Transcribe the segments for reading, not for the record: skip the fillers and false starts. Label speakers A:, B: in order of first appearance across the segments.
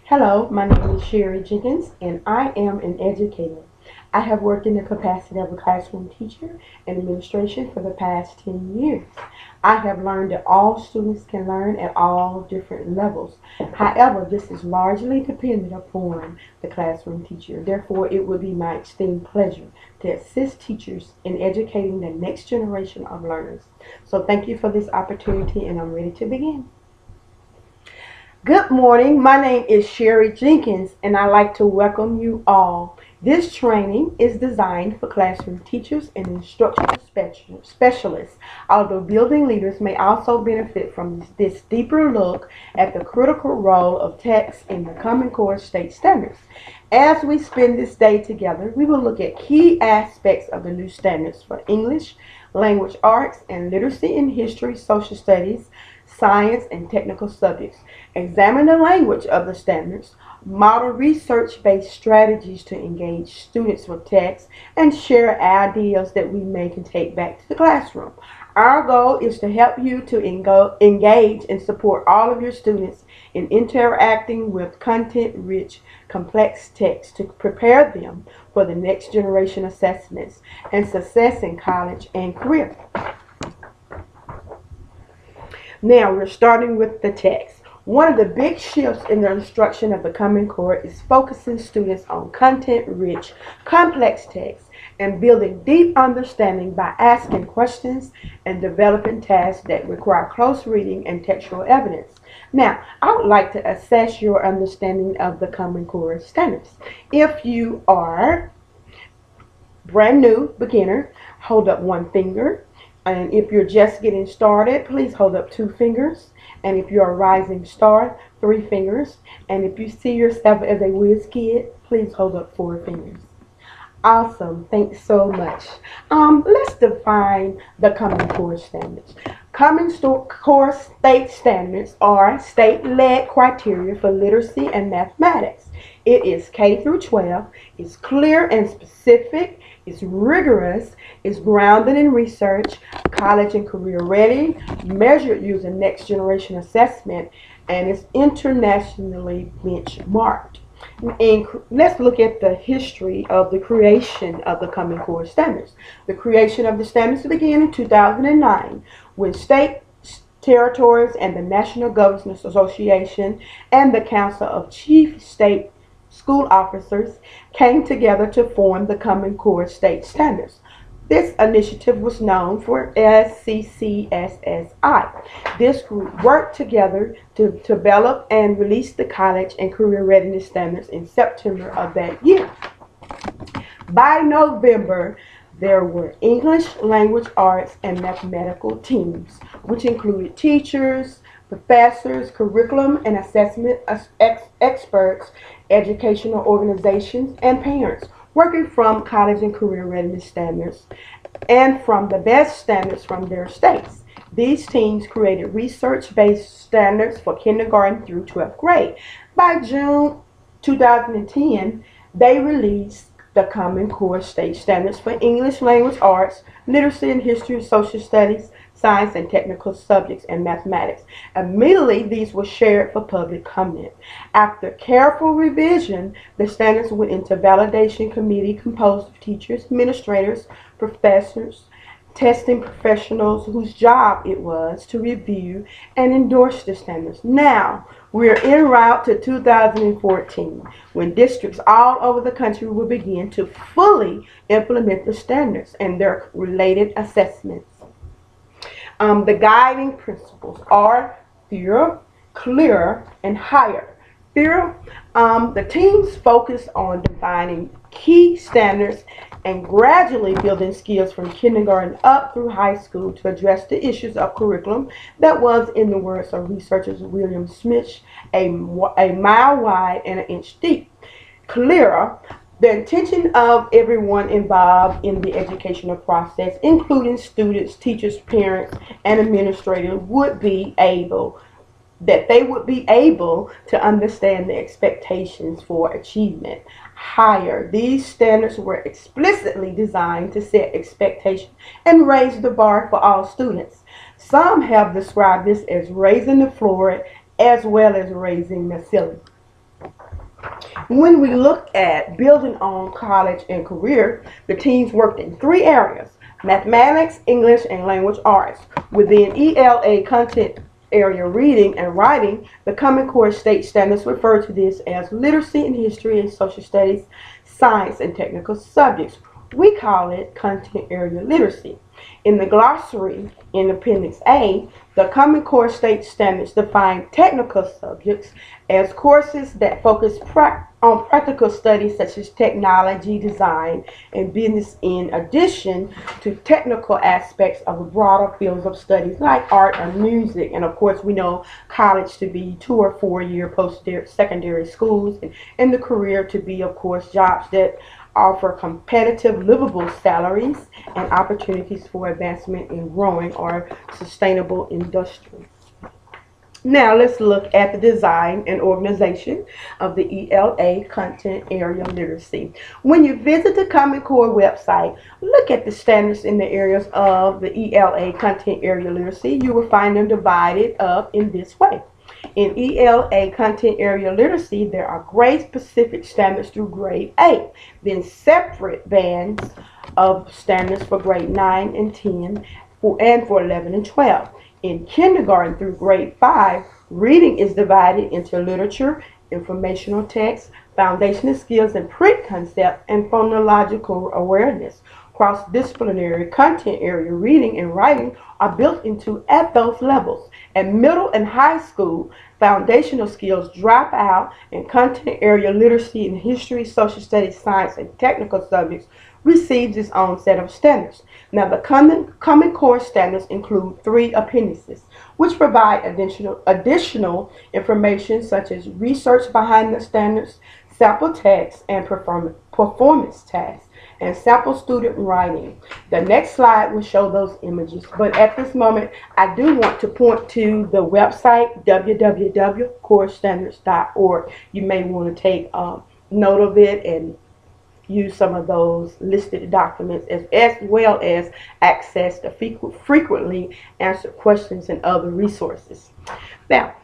A: Hello, my name is Sherry Jenkins, and I am an educator. I have worked in the capacity of a classroom teacher and administration for the past 10 years. I have learned that all students can learn at all different levels. However, this is largely dependent upon the classroom teacher. Therefore, it would be my esteemed pleasure to assist teachers in educating the next generation of learners. So, thank you for this opportunity, and I'm ready to begin. Good morning. My name is Sherry Jenkins, and I'd like to welcome you all. This training is designed for classroom teachers and instructional specialists, although building leaders may also benefit from this deeper look at the critical role of text in the Common Core state standards. As we spend this day together, we will look at key aspects of the new standards for English, language arts, and literacy in history, social studies, science, and technical subjects. Examine the language of the standards, model research-based strategies to engage students with text, and share ideas that we may can take back to the classroom. Our goal is to help you to engage and support all of your students in interacting with content-rich, complex text to prepare them for the next generation assessments and success in college and career. Now we're starting with the text. One of the big shifts in the instruction of the Common Core is focusing students on content-rich, complex text and building deep understanding by asking questions and developing tasks that require close reading and textual evidence. Now, I would like to assess your understanding of the Common Core standards. If you are brand new, beginner, hold up one finger. And if you're just getting started, please hold up two fingers. And if you're a rising star, three fingers. And if you see yourself as a whiz kid, please hold up four fingers. Awesome. Thanks so much. Let's define the Common Core standards. Core state standards are state-led criteria for literacy and mathematics. It is K through 12. It's clear and specific. It's rigorous. It's grounded in research, college and career ready, measured using next generation assessment, and it's internationally benchmarked. And let's look at the history of the creation of the Common Core standards. The creation of the standards began in 2009 when state, territories, and the National Governors Association and the Council of Chief State School Officers came together to form the Common Core State Standards. This initiative was known for as CCSSI. This group worked together to develop and release the college and career readiness standards in September of that year. By November, there were English, language arts, and mathematical teams, which included teachers, professors, curriculum and assessment experts, educational organizations, and parents working from college and career readiness standards and from the best standards from their states. These teams created research-based standards for kindergarten through 12th grade. By June 2010, they released the Common Core State Standards for English Language Arts, Literacy and History, Social Studies, Science and Technical Subjects, and Mathematics. Immediately, these were shared for public comment. After careful revision, the standards went into validation committee composed of teachers, administrators, professors, testing professionals whose job it was to review and endorse the standards. Now, we're en route to 2014, when districts all over the country will begin to fully implement the standards and their related assessments. The guiding principles are thorough, clear, and higher. Thorough, the teams focus on defining key standards and gradually building skills from kindergarten up through high school to address the issues of curriculum that was, in the words of researchers William Smith, a mile wide and an inch deep. Clearer, the intention of everyone involved in the educational process, including students, teachers, parents, and administrators, would be able to understand the expectations for achievement. Higher, these standards were explicitly designed to set expectations and raise the bar for all students. Some have described this as raising the floor as well as raising the ceiling. When we look at building on college and career, the teams worked in three areas: mathematics, English, and language arts. Within ELA content area reading and writing, the Common Core state standards refer to this as literacy in history and social studies, science, and technical subjects. We call it content area literacy. In the glossary in Appendix A, the Common Core state standards define technical subjects as courses that focus on practical studies such as technology, design, and business, in addition to technical aspects of the broader fields of studies like art and music. And of course, we know college to be 2 or 4 year post-secondary schools, and the career to be, of course, jobs that offer competitive, livable salaries and opportunities for advancement in growing or sustainable industries. Now let's look at the design and organization of the ELA content area literacy. When you visit the Common Core website, look at the standards in the areas of the ELA content area literacy. You will find them divided up in this way. In ELA content area literacy, there are grade-specific standards through grade 8, then separate bands of standards for grade 9 and 10 and for 11 and 12. In kindergarten through grade 5, reading is divided into literature, informational text, foundational skills and print concept, and phonological awareness. Cross-disciplinary content area reading and writing are built into at those levels. At middle and high school, foundational skills drop out, and content area literacy in history, social studies, science, and technical subjects receives its own set of standards. Now, the Common Core standards include 3 appendices, which provide additional information such as research behind the standards, sample text, and performance tasks, and sample student writing. The next slide will show those images, but at this moment I do want to point to the website www.corestandards.org. You may want to take note of it and use some of those listed documents as well as access to frequently answered questions and other resources. Now,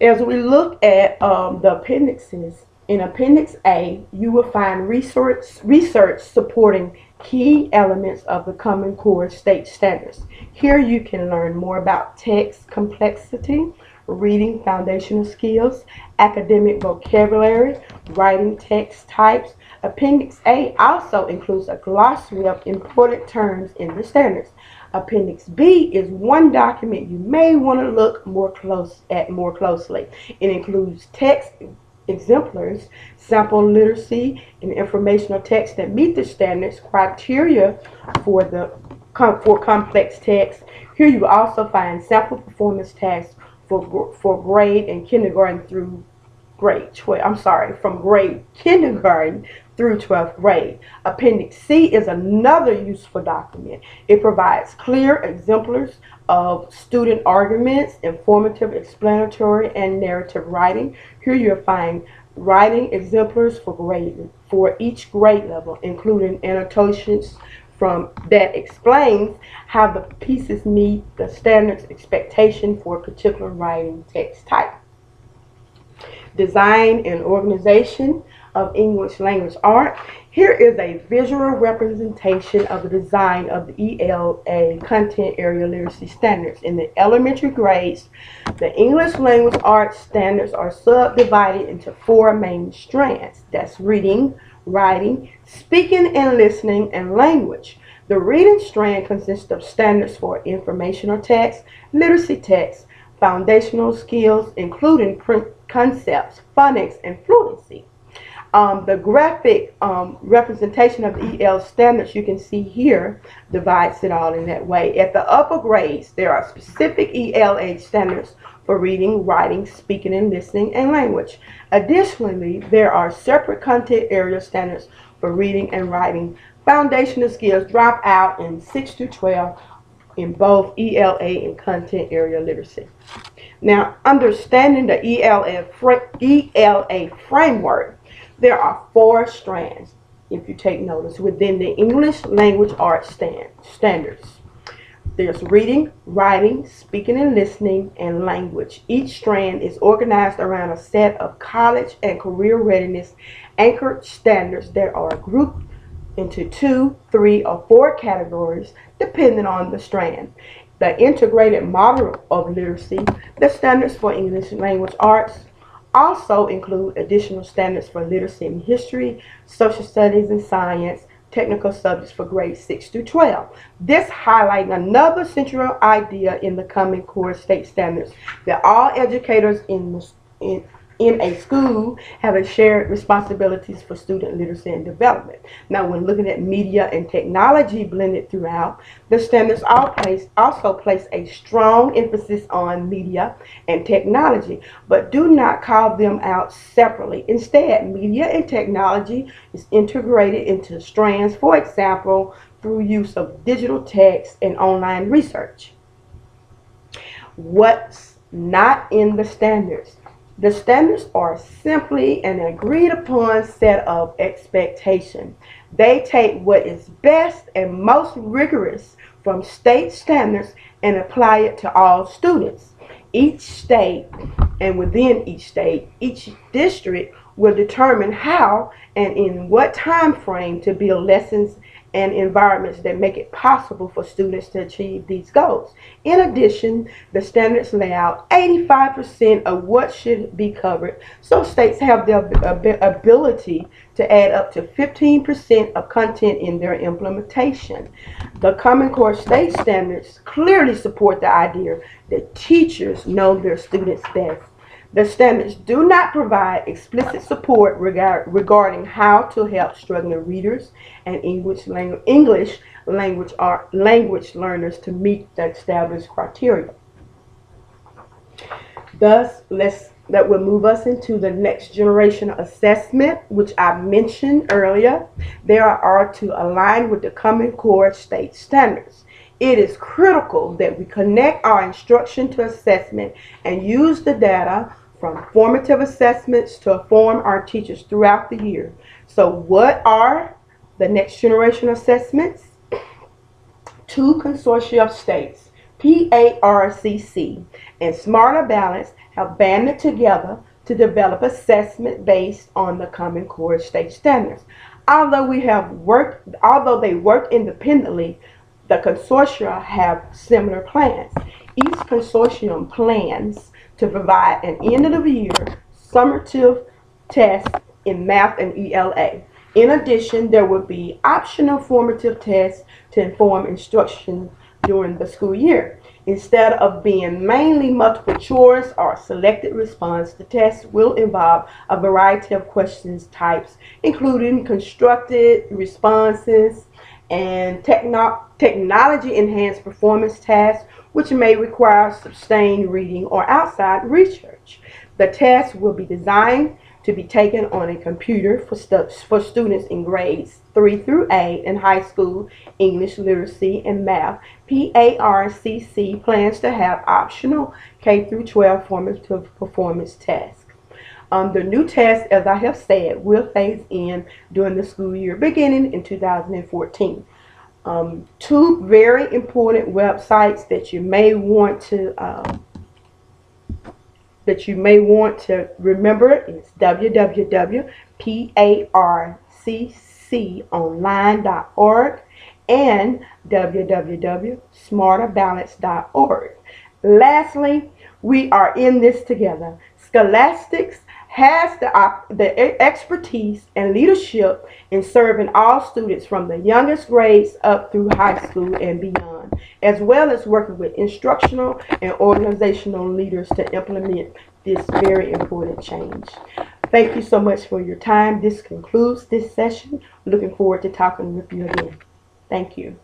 A: as we look at the appendixes, in Appendix A, you will find research supporting key elements of the Common Core state standards. Here you can learn more about text complexity, reading foundational skills, academic vocabulary, writing text types. Appendix A also includes a glossary of important terms in the standards. Appendix B is one document you may want to look more closely. It includes text exemplars, sample literacy, and informational text that meet the standards criteria for complex text. Here you will also find sample performance tasks for grade and kindergarten through grade 12. From grade kindergarten through 12th grade. Appendix C is another useful document. It provides clear exemplars of student arguments, informative, explanatory, and narrative writing. Here you'll find writing exemplars for each grade level, including annotations that explains how the pieces meet the standards expectation for a particular writing text type. Design and organization of English language art. Here is a visual representation of the design of the ELA content area literacy standards. In the elementary grades, the English language arts standards are subdivided into 4 main strands. That's reading, writing, speaking and listening, and language. The reading strand consists of standards for informational text, literacy text, foundational skills, including print concepts, phonics, and fluency. The graphic representation of the EL standards you can see here divides it all in that way. At the upper grades, there are specific ELA standards for reading, writing, speaking, and listening, and language. Additionally, there are separate content area standards for reading and writing. Foundational skills drop out in 6 to 12 in both ELA and content area literacy. Now, understanding the ELA framework, there are 4 strands, if you take notice, within the English language arts standards. There's reading, writing, speaking and listening, and language. Each strand is organized around a set of college and career readiness anchored standards that are grouped into 2, 3, or 4 categories depending on the strand. The integrated model of literacy, the standards for English language arts, also include additional standards for literacy in history, social studies, and science, technical subjects for grades 6 through 12. This highlighting another central idea in the Common Core state standards that all educators in a school have a shared responsibilities for student literacy and development. Now, when looking at media and technology blended throughout, the standards also place a strong emphasis on media and technology, but do not call them out separately. Instead, media and technology is integrated into strands, for example, through use of digital text and online research. What's not in the standards? The standards are simply an agreed upon set of expectations. They take what is best and most rigorous from state standards and apply it to all students. Each state, and within each state, each district will determine how and in what time frame to build lessons and environments that make it possible for students to achieve these goals. In addition, the standards lay out 85% of what should be covered, so states have the ability to add up to 15% of content in their implementation. The Common Core state standards clearly support the idea that teachers know their students best. The standards do not provide explicit support regarding how to help struggling readers and English language learners to meet the established criteria. Thus, that will move us into the next generation assessment, which I mentioned earlier. They are to align with the Common Core state standards. It is critical that we connect our instruction to assessment and use the data from formative assessments to inform our teachers throughout the year. So what are the next generation assessments? 2 consortia of states, PARCC and Smarter Balance, have banded together to develop assessment based on the Common Core state standards. Although they work independently, the consortia have similar plans. Each consortium plans to provide an end of the year summative test in math and ELA. In addition, there will be optional formative tests to inform instruction during the school year. Instead of being mainly multiple choice or selected response, the test will involve a variety of questions types, including constructed responses and technology-enhanced performance tasks, which may require sustained reading or outside research. The test will be designed to be taken on a computer for students in grades 3 through 8 in high school English literacy and math. PARCC plans to have optional K through 12 formative performance tasks. The new test, as I have said, will phase in during the school year beginning in 2014. 2 very important websites that you may want to remember is www.parcconline.org and www.smarterbalance.org. Lastly, we are in this together. Scholastics has the expertise and leadership in serving all students from the youngest grades up through high school and beyond, as well as working with instructional and organizational leaders to implement this very important change. Thank you so much for your time. This concludes this session. Looking forward to talking with you again. Thank you.